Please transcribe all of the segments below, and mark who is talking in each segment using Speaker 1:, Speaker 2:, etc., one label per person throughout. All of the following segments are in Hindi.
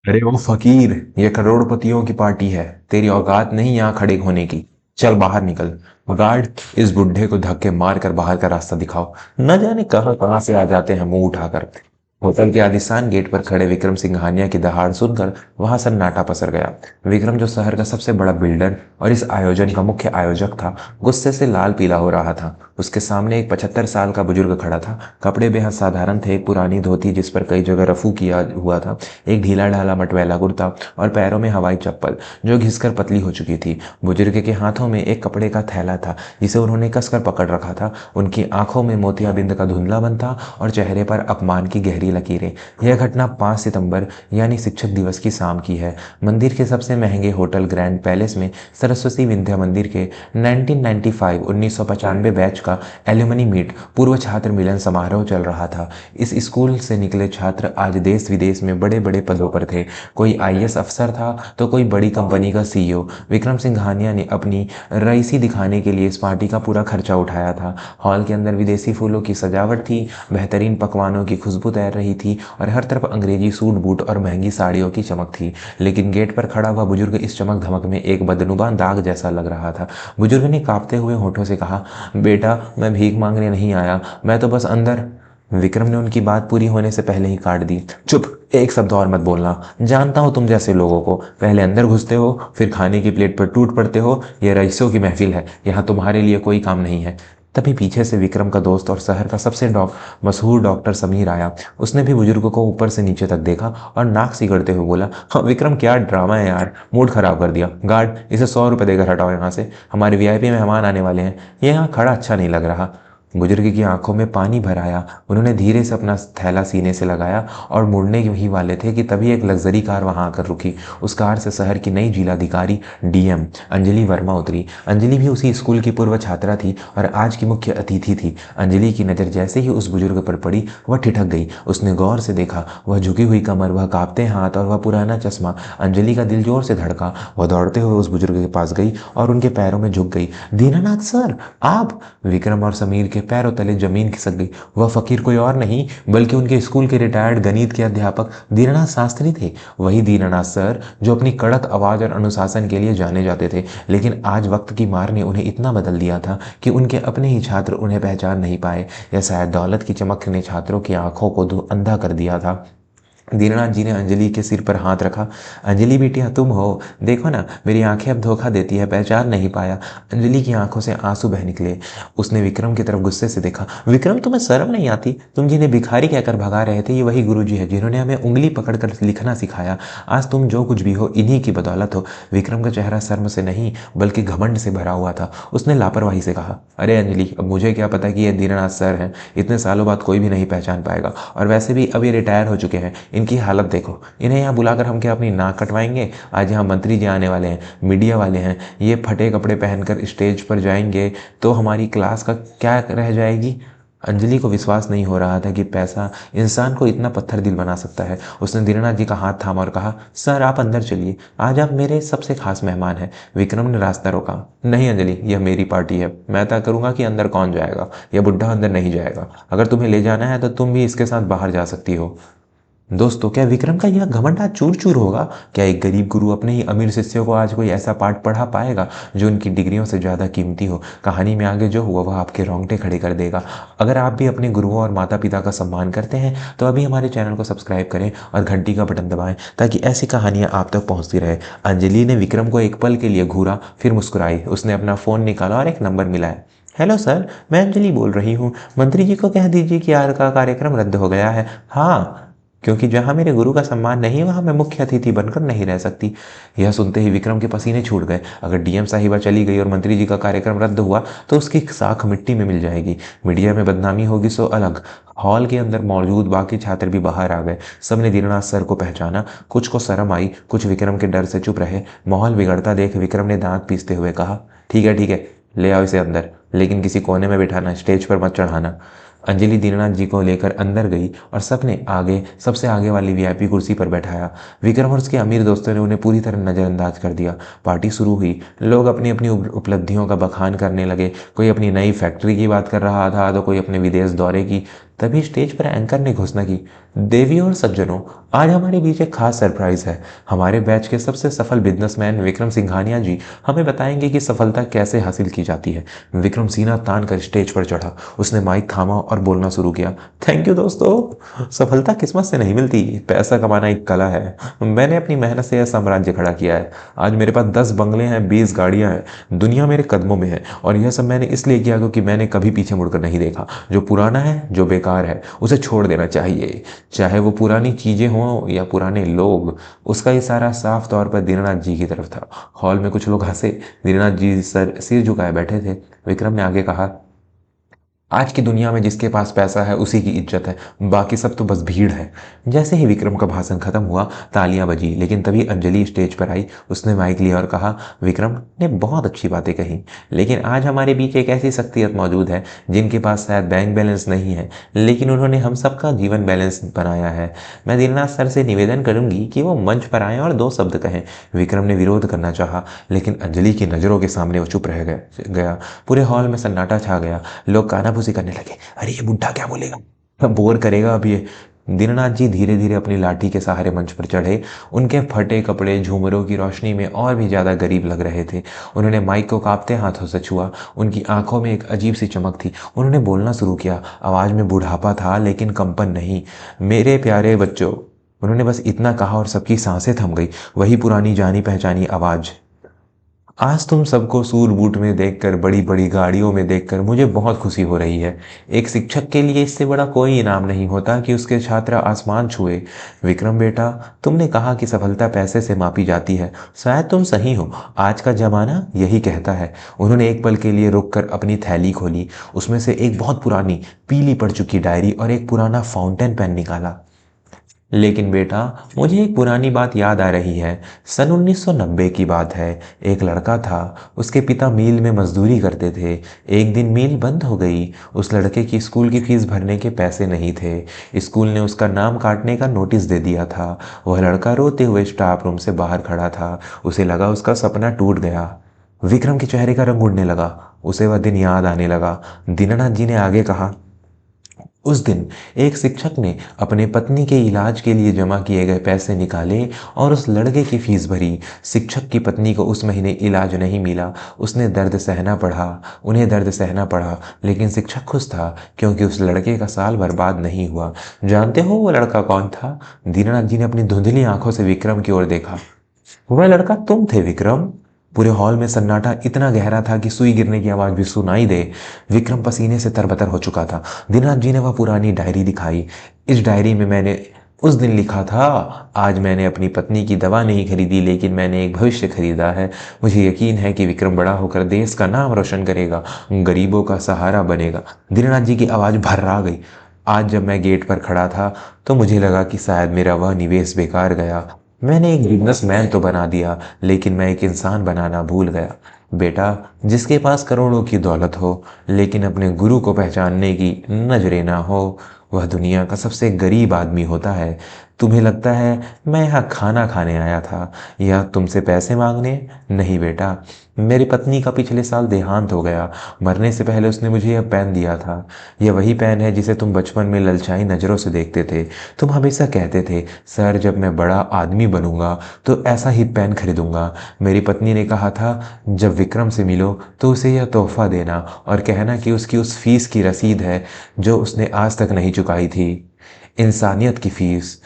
Speaker 1: अरे वो फकीर, ये करोड़पतियों की पार्टी है। तेरी औकात नहीं यहाँ खड़े होने की। चल बाहर निकल। गार्ड, इस बुड्ढे को धक्के मार कर बाहर का रास्ता दिखाओ। न जाने कहाँ कहाँ से आ जाते हैं मुंह उठाकर। होटल के आलीशान गेट पर खड़े विक्रम सिंघानिया की दहाड़ सुनकर वहां सन्नाटा पसर गया। विक्रम, जो शहर का सबसे बड़ा बिल्डर और इस आयोजन का मुख्य आयोजक था, गुस्से से लाल पीला हो रहा था। उसके सामने एक 75 साल का बुजुर्ग खड़ा था। कपड़े बेहद साधारण थे, एक पुरानी धोती जिस पर कई जगह रफू किया हुआ था, एक ढीला ढाला मटमैला कुर्ता और पैरों में हवाई चप्पल जो घिसकर पतली हो चुकी थी। बुजुर्ग के हाथों में एक कपड़े का थैला था जिसे उन्होंने कसकर पकड़ रखा था। उनकी आंखों में मोतियाबिंद का धुंधलापन था और चेहरे पर अपमान की गहरी लकीरें। यह घटना 5 सितंबर यानी शिक्षक दिवस की शाम की है। मंदिर के सबसे महंगे होटल ग्रैंड पैलेस में सरस्वती विद्या मंदिर के 1995 बैच का एल्यूमनी मीट पूर्व छात्र मिलन समारोह चल रहा था। इस स्कूल से निकले छात्र आज देश विदेश में बड़े बड़े पदों पर थे। कोई आईएएस अफसर था तो कोई बड़ी कंपनी का सीईओ। विक्रम सिंघानिया ने अपनी रईसी दिखाने के लिए इस पार्टी का पूरा खर्चा उठाया था। हॉल के अंदर विदेशी फूलों की सजावट थी, बेहतरीन पकवानों की खुशबू तैर रही थी और हर तरफ अंग्रेजी सूट बूट और महंगी साड़ियों की चमक थी। लेकिन गेट पर खड़ा हुआ बुजुर्ग इस चमक धमक में एक बदनुमा दाग जैसा लग रहा था। बुजुर्ग ने कांपते हुए होठों से कहा, बेटा, मैं भीख मांगने नहीं आया, मैं तो बस अंदर। विक्रम ने उनकी बात पूरी होने से पहले ही काट दी। चुप, एक शब्द और मत बोलना। जानता हूं तुम जैसे लोगों को, पहले अंदर घुसते हो फिर खाने की प्लेट पर टूट पड़ते हो। यह रईसों की महफिल है, यहाँ तुम्हारे लिए कोई काम नहीं है। तभी पीछे से विक्रम का दोस्त और शहर का सबसे मशहूर डॉक्टर समीर आया। उसने भी बुजुर्ग को ऊपर से नीचे तक देखा और नाक सिगड़ते हुए बोला, हाँ विक्रम, क्या ड्रामा है यार, मूड खराब कर दिया। गार्ड, इसे 100 रुपये देकर हटाओ यहाँ से, हमारे वीआईपी मेहमान आने वाले हैं। ये यहाँ खड़ा अच्छा नहीं लग रहा। बुजुर्ग की आंखों में पानी भर आया। उन्होंने धीरे से अपना थैला सीने से लगाया और मुड़ने ही वाले थे कि तभी एक लग्जरी कार वहां आकर रुकी। उस कार से शहर की नई जिलाधिकारी डीएम अंजलि वर्मा उतरी। अंजलि भी उसी स्कूल की पूर्व छात्रा थी और आज की मुख्य अतिथि थी। अंजलि की नज़र जैसे ही उस बुजुर्ग पर पड़ी, वह ठिठक गई। उसने गौर से देखा, वह झुकी हुई कमर, वह कांपते हाथ और वह पुराना चश्मा। अंजलि का दिल जोर से धड़का। वह दौड़ते हुए उस बुजुर्ग के पास गई और उनके पैरों में झुक गई। दीनानाथ सर, आप! विक्रम और समीर के पैरों तले जमीन खिसक गई। वह फकीर कोई और नहीं बल्कि उनके स्कूल के रिटायर्ड गणित के अध्यापक दीनानाथ शास्त्री थे। वही दीनानाथ सर जो अपनी कड़क आवाज और अनुशासन के लिए जाने जाते थे। लेकिन आज वक्त की मार ने उन्हें इतना बदल दिया था कि उनके अपने ही छात्र उन्हें पहचान नहीं पाए, या शायद दौलत की चमक ने छात्रों की आंखों को अंधा कर दिया था। दीनानाथ जी ने अंजलि के सिर पर हाथ रखा। अंजलि बेटिया, तुम हो। देखो ना, मेरी आंखें अब धोखा देती है, पहचान नहीं पाया। अंजलि की आंखों से आंसू बह निकले। उसने विक्रम की तरफ गुस्से से देखा। विक्रम, तुम्हें शर्म नहीं आती? तुम जिन्हें भिखारी कहकर भगा रहे थे, ये वही गुरुजी है जिन्होंने हमें उंगली पकड़कर लिखना सिखाया। आज तुम जो कुछ भी हो, इन्हीं की बदौलत हो। विक्रम का चेहरा शर्म से नहीं बल्कि घमंड से भरा हुआ था। उसने लापरवाही से कहा, अरे अंजलि, अब मुझे क्या पता कि ये दीनानाथ सर हैं। इतने सालों बाद कोई भी नहीं पहचान पाएगा, और वैसे भी अब ये रिटायर हो चुके हैं। इनकी हालत देखो। इन्हें यहाँ बुलाकर हम क्या अपनी नाक कटवाएंगे? आज यहाँ मंत्री जी आने वाले हैं, मीडिया वाले हैं। ये फटे कपड़े पहनकर स्टेज पर जाएंगे तो हमारी क्लास का क्या रह जाएगी? अंजलि को विश्वास नहीं हो रहा था कि पैसा इंसान को इतना पत्थर दिल बना सकता है। उसने दीनानाथ जी का हाथ थामा और कहा, सर आप अंदर चलिए, आज आप मेरे सबसे खास मेहमान हैं। विक्रम ने रास्ता रोका। नहीं अंजलि, यह मेरी पार्टी है, मैं तय करूंगा कि अंदर कौन जाएगा। यह बुढ़ा अंदर नहीं जाएगा। अगर तुम्हें ले जाना है तो तुम भी इसके साथ बाहर जा सकती हो। दोस्तों, क्या विक्रम का यह घमंड आज चूर चूर होगा? क्या एक गरीब गुरु अपने ही अमीर शिष्यों को आज कोई ऐसा पाठ पढ़ा पाएगा जो उनकी डिग्रियों से ज़्यादा कीमती हो? कहानी में आगे जो हुआ वह आपके रोंगटे खड़े कर देगा। अगर आप भी अपने गुरुओं और माता पिता का सम्मान करते हैं तो अभी हमारे चैनल को सब्सक्राइब करें और घंटी का बटन दबाएं ताकि ऐसी कहानियाँ आप तक पहुँचती रहे। अंजलि ने विक्रम को एक पल के लिए घूरा, फिर मुस्कुराई। उसने अपना फ़ोन निकाला और एक नंबर मिलाया। हेलो सर, मैं अंजलि बोल रही हूँ। मंत्री जी को कह दीजिए कि आज का कार्यक्रम रद्द हो गया है। हाँ, क्योंकि जहां मेरे गुरु का सम्मान नहीं, वहां मैं मुख्य अतिथि बनकर नहीं रह सकती। यह सुनते ही विक्रम के पसीने छूट गए। अगर डीएम साहिबा चली गई और मंत्री जी का कार्यक्रम रद्द हुआ तो उसकी साख मिट्टी में मिल जाएगी। मीडिया में बदनामी होगी सो अलग। हॉल के अंदर मौजूद बाकी छात्र भी बाहर आ गए। सबने दीनानाथ सर को पहचाना। कुछ को शर्म आई, कुछ विक्रम के डर से चुप रहे। माहौल बिगड़ता देख विक्रम ने दांत पीसते हुए कहा, ठीक है ठीक है, ले आओ इसे अंदर, लेकिन किसी कोने में बिठाना, स्टेज पर मत चढ़ाना। अंजलि दीनानाथ जी को लेकर अंदर गई और सबने आगे, सबसे आगे वाली वीआईपी कुर्सी पर बैठाया। विक्रम और उसके अमीर दोस्तों ने उन्हें पूरी तरह नज़रअंदाज कर दिया। पार्टी शुरू हुई। लोग अपनी अपनी उपलब्धियों का बखान करने लगे। कोई अपनी नई फैक्ट्री की बात कर रहा था तो कोई अपने विदेश दौरे की। तभी स्टेज पर एंकर ने घोषणा की, देवियों और सज्जनों, आज हमारे बीच एक खास सरप्राइज है। हमारे बैच के सबसे सफल बिजनेसमैन विक्रम सिंघानिया जी हमें बताएंगे कि सफलता कैसे हासिल की जाती है। विक्रम सीना तान कर स्टेज पर चढ़ा। उसने माइक थामा और बोलना शुरू किया, थैंक यू दोस्तों। सफलता किस्मत से नहीं मिलती, पैसा कमाना एक कला है। मैंने अपनी मेहनत से यह साम्राज्य खड़ा किया है। आज मेरे पास 10 बंगले हैं, 20 गाड़ियां हैं, दुनिया मेरे कदमों में है। और यह सब मैंने इसलिए किया क्योंकि मैंने कभी पीछे मुड़कर नहीं देखा। जो पुराना है, जो बेकार है, उसे छोड़ देना चाहिए, चाहे वो पुरानी चीजें हों या पुराने लोग। उसका इशारा साफ तौर पर दीनानाथ जी की तरफ था। हॉल में कुछ लोग हंसे। दीनानाथ जी सर सिर झुकाए बैठे थे। विक्रम ने आगे कहा, आज की दुनिया में जिसके पास पैसा है उसी की इज्जत है, बाकी सब तो बस भीड़ है। जैसे ही विक्रम का भाषण खत्म हुआ, तालियां बजी, लेकिन तभी अंजलि स्टेज पर आई। उसने माइक लिया और कहा, विक्रम ने बहुत अच्छी बातें कही, लेकिन आज हमारे बीच एक ऐसी शख्सियत मौजूद है जिनके पास शायद बैंक बैलेंस नहीं है, लेकिन उन्होंने हम सबका जीवन बैलेंस बनाया है। मैं दीनानाथ सर से निवेदन करूंगी कि वो मंच पर आएं और 2 शब्द कहें। विक्रम ने विरोध करना चाहा, लेकिन अंजलि की नज़रों के सामने वो चुप रह गया। पूरे हॉल में सन्नाटा छा गया। लोग कानाफूसी करने लगे, अरे ये बुढ़ा क्या बोलेगा, बोर करेगा अब ये। दीननाथ जी धीरे धीरे अपनी लाठी के सहारे मंच पर चढ़े। उनके फटे कपड़े झूमरों की रोशनी में और भी ज़्यादा गरीब लग रहे थे। उन्होंने माइक को कांपते हाथों से छुआ। उनकी आंखों में एक अजीब सी चमक थी। उन्होंने बोलना शुरू किया। आवाज़ में बुढ़ापा था, लेकिन कंपन नहीं। मेरे प्यारे बच्चों, उन्होंने बस इतना कहा और सबकी सांसें थम गई। वही पुरानी जानी पहचानी आवाज़, आज तुम सबको सूट बूट में देखकर, बड़ी बड़ी गाड़ियों में देखकर मुझे बहुत खुशी हो रही है। एक शिक्षक के लिए इससे बड़ा कोई इनाम नहीं होता कि उसके छात्र आसमान छुए। विक्रम बेटा, तुमने कहा कि सफलता पैसे से मापी जाती है। शायद तुम सही हो। आज का जमाना यही कहता है। उन्होंने एक पल के लिए रुककर अपनी थैली खोली। उसमें से एक बहुत पुरानी पीली पड़ चुकी डायरी और एक पुराना फाउंटेन पेन निकाला। लेकिन बेटा, मुझे एक पुरानी बात याद आ रही है। सन 1990 की बात है। एक लड़का था। उसके पिता मिल में मजदूरी करते थे। एक दिन मिल बंद हो गई। उस लड़के की स्कूल की फीस भरने के पैसे नहीं थे। स्कूल ने उसका नाम काटने का नोटिस दे दिया था। वह लड़का रोते हुए स्टाफ रूम से बाहर खड़ा था। उसे लगा उसका सपना टूट गया। विक्रम के चेहरे का रंग उड़ने लगा। उसे वह दिन याद आने लगा। दीनानाथ जी ने आगे कहा, उस दिन एक शिक्षक ने अपने पत्नी के इलाज के लिए जमा किए गए पैसे निकाले और उस लड़के की फीस भरी। शिक्षक की पत्नी को उस महीने इलाज नहीं मिला। उन्हें दर्द सहना पड़ा, लेकिन शिक्षक खुश था क्योंकि उस लड़के का साल बर्बाद नहीं हुआ। जानते हो वो लड़का कौन था? दीनानाथ जी ने अपनी धुंधली आंखों से विक्रम की ओर देखा। वह लड़का तुम थे विक्रम। पूरे हॉल में सन्नाटा इतना गहरा था कि सुई गिरने की आवाज भी सुनाई दे। विक्रम पसीने से तरबतर हो चुका था। दीनानाथ जी ने वह पुरानी डायरी दिखाई। इस डायरी में मैंने उस दिन लिखा था, आज मैंने अपनी पत्नी की दवा नहीं खरीदी, लेकिन मैंने एक भविष्य खरीदा है। मुझे यकीन है कि विक्रम बड़ा होकर देश का नाम रोशन करेगा, गरीबों का सहारा बनेगा। दीनानाथ जी की आवाज़ भर्रा गई। आज जब मैं गेट पर खड़ा था तो मुझे लगा कि शायद मेरा वह निवेश बेकार गया। मैंने एक बिजनेसमैन तो बना दिया, लेकिन मैं एक इंसान बनाना भूल गया। बेटा, जिसके पास करोड़ों की दौलत हो लेकिन अपने गुरु को पहचानने की नजरें ना हो, वह दुनिया का सबसे गरीब आदमी होता है। तुम्हें लगता है मैं यहाँ खाना खाने आया था या तुमसे पैसे मांगने? नहीं बेटा, मेरी पत्नी का पिछले साल देहांत हो गया। मरने से पहले उसने मुझे यह पेन दिया था। यह वही पेन है जिसे तुम बचपन में ललचाई नज़रों से देखते थे। तुम हमेशा कहते थे, सर जब मैं बड़ा आदमी बनूंगा तो ऐसा ही पेन खरीदूंगा। मेरी पत्नी ने कहा था, जब विक्रम से मिलो तो उसे यह तोहफा देना और कहना कि उसकी उस फीस की रसीद है जो उसने आज तक नहीं चुकाई थी। इंसानियत की फीस।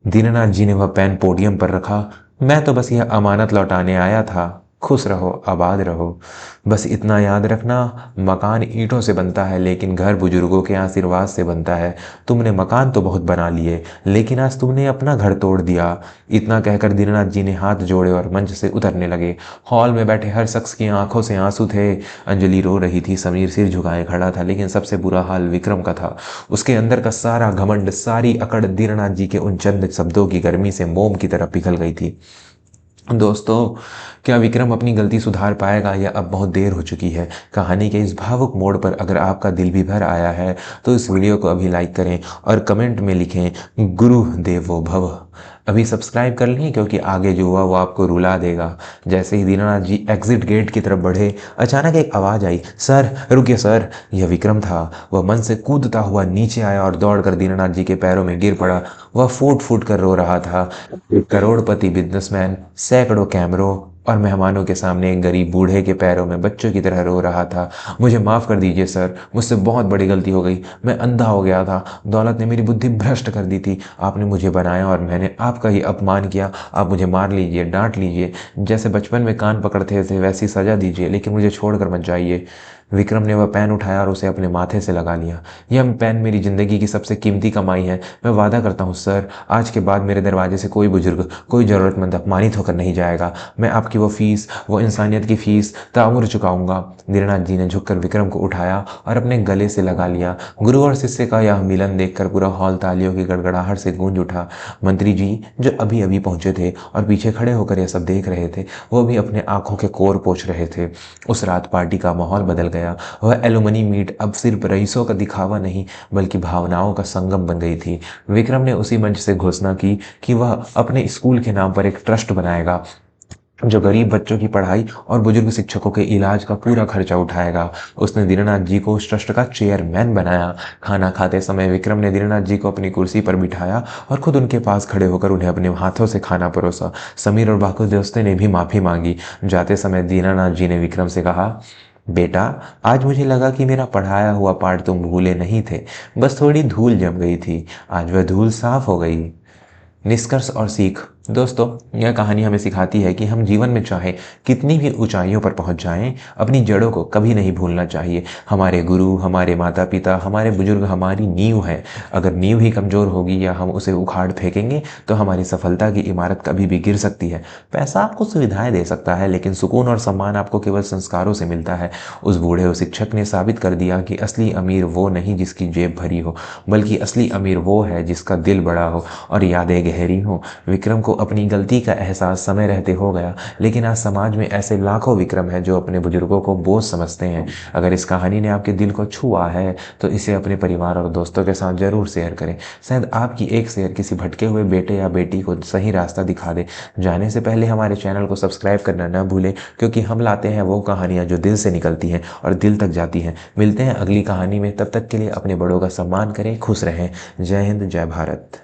Speaker 1: दीनानाथ जी ने वह पेन पोडियम पर रखा। मैं तो बस यह अमानत लौटाने आया था। खुश रहो, आबाद रहो। बस इतना याद रखना, मकान ईंटों से बनता है लेकिन घर बुजुर्गों के आशीर्वाद से बनता है। तुमने मकान तो बहुत बना लिए, लेकिन आज तुमने अपना घर तोड़ दिया। इतना कहकर दीनानाथ जी ने हाथ जोड़े और मंच से उतरने लगे। हॉल में बैठे हर शख्स की आंखों से आंसू थे। अंजलि रो रही थी, समीर सिर झुकाए खड़ा था, लेकिन सबसे बुरा हाल विक्रम का था। उसके अंदर का सारा घमंड, सारी अकड़ दीनानाथ जी के उन चंद शब्दों की गर्मी से मोम की तरह पिघल गई थी। दोस्तों, क्या विक्रम अपनी गलती सुधार पाएगा या अब बहुत देर हो चुकी है? कहानी के इस भावुक मोड़ पर अगर आपका दिल भी भर आया है तो इस वीडियो को अभी लाइक करें और कमेंट में लिखें, गुरु देवो भव। अभी सब्सक्राइब कर लें क्योंकि आगे जो हुआ वो आपको रुला देगा। जैसे ही दीनानाथ जी एग्जिट गेट की तरफ बढ़े, अचानक एक आवाज़ आई, सर रुकिए सर। यह विक्रम था। वह मन से कूदता हुआ नीचे आया और दौड़कर दीनानाथ जी के पैरों में गिर पड़ा। वह फूट फूट कर रो रहा था। एक करोड़पति बिजनेसमैन सैकड़ों कैमरों और मेहमानों के सामने एक गरीब बूढ़े के पैरों में बच्चों की तरह रो रहा था। मुझे माफ़ कर दीजिए सर, मुझसे बहुत बड़ी गलती हो गई। मैं अंधा हो गया था। दौलत ने मेरी बुद्धि भ्रष्ट कर दी थी। आपने मुझे बनाया और मैंने आपका ही अपमान किया। आप मुझे मार लीजिए, डांट लीजिए, जैसे बचपन में कान पकड़ते थे वैसी सज़ा दीजिए, लेकिन मुझे छोड़कर मत जाइए। विक्रम ने वह पेन उठाया और उसे अपने माथे से लगा लिया। यह पेन मेरी ज़िंदगी की सबसे कीमती कमाई है। मैं वादा करता हूँ सर, आज के बाद मेरे दरवाजे से कोई बुजुर्ग, कोई ज़रूरतमंद अपमानित होकर नहीं जाएगा। मैं आपकी वो फीस, वो इंसानियत की फीस ताउम्र चुकाऊंगा। दीनानाथ जी ने झुककर विक्रम को उठाया और अपने गले से लगा लिया। गुरु और शिष्य का यह मिलन देखकर पूरा हॉल तालियों की गड़गड़ाहट से गूंज उठा। मंत्री जी, जो अभी अभी पहुंचे थे और पीछे खड़े होकर यह सब देख रहे थे, वो भी अपने आंखों के कोर पोंछ रहे थे। उस रात पार्टी का माहौल बदल गया। वह एलुमनी मीट अब सिर्फ रईसों का दिखावा नहीं, बल्कि भावनाओं का संगम बन गई थी। विक्रम ने उसी मंच से घोषणा की कि वह अपने स्कूल के नाम पर एक ट्रस्ट बनाएगा, जो गरीब बच्चों की पढ़ाई और बुजुर्ग शिक्षकों के इलाज का पूरा खर्चा उठाएगा। उसने दीनानाथ जी को उस ट्रस्ट का चेयरमैन बनाया। खाना खाते समय विक्रम ने दीनानाथ जी को अपनी कुर्सी पर बिठाया और खुद उनके पास खड़े होकर उन्हें अपने हाथों से खाना परोसा। समीर और बाकी दोस्तों ने भी माफ़ी मांगी। जाते समय दीनानाथ जी ने विक्रम से कहा, बेटा, आज मुझे लगा कि मेरा पढ़ाया हुआ पाठ तुम भूले नहीं थे, बस थोड़ी धूल जम गई थी। आज वह धूल साफ हो गई। निष्कर्ष और सीख। दोस्तों, यह कहानी हमें सिखाती है कि हम जीवन में चाहे कितनी भी ऊंचाइयों पर पहुंच जाएं, अपनी जड़ों को कभी नहीं भूलना चाहिए। हमारे गुरु, हमारे माता पिता, हमारे बुजुर्ग हमारी नींव है। अगर नींव ही कमज़ोर होगी या हम उसे उखाड़ फेंकेंगे तो हमारी सफलता की इमारत कभी भी गिर सकती है। पैसा आपको सुविधाएं दे सकता है, लेकिन सुकून और सम्मान आपको केवल संस्कारों से मिलता है। उस बूढ़े शिक्षक ने साबित कर दिया कि असली अमीर वो नहीं जिसकी जेब भरी हो, बल्कि असली अमीर वो है जिसका दिल बड़ा हो और यादें गहरी हो। विक्रम को अपनी गलती का एहसास समय रहते हो गया, लेकिन आज समाज में ऐसे लाखों विक्रम हैं जो अपने बुजुर्गों को बोझ समझते हैं। अगर इस कहानी ने आपके दिल को छुआ है तो इसे अपने परिवार और दोस्तों के साथ जरूर शेयर करें। शायद आपकी एक शेयर किसी भटके हुए बेटे या बेटी को सही रास्ता दिखा दे। जाने से पहले हमारे चैनल को सब्सक्राइब करना न भूलें, क्योंकि हम लाते हैं वो कहानियाँ जो दिल से निकलती हैं और दिल तक जाती हैं। मिलते हैं अगली कहानी में, तब तक के लिए अपने बड़ों का सम्मान करें, खुश रहें। जय हिंद, जय भारत।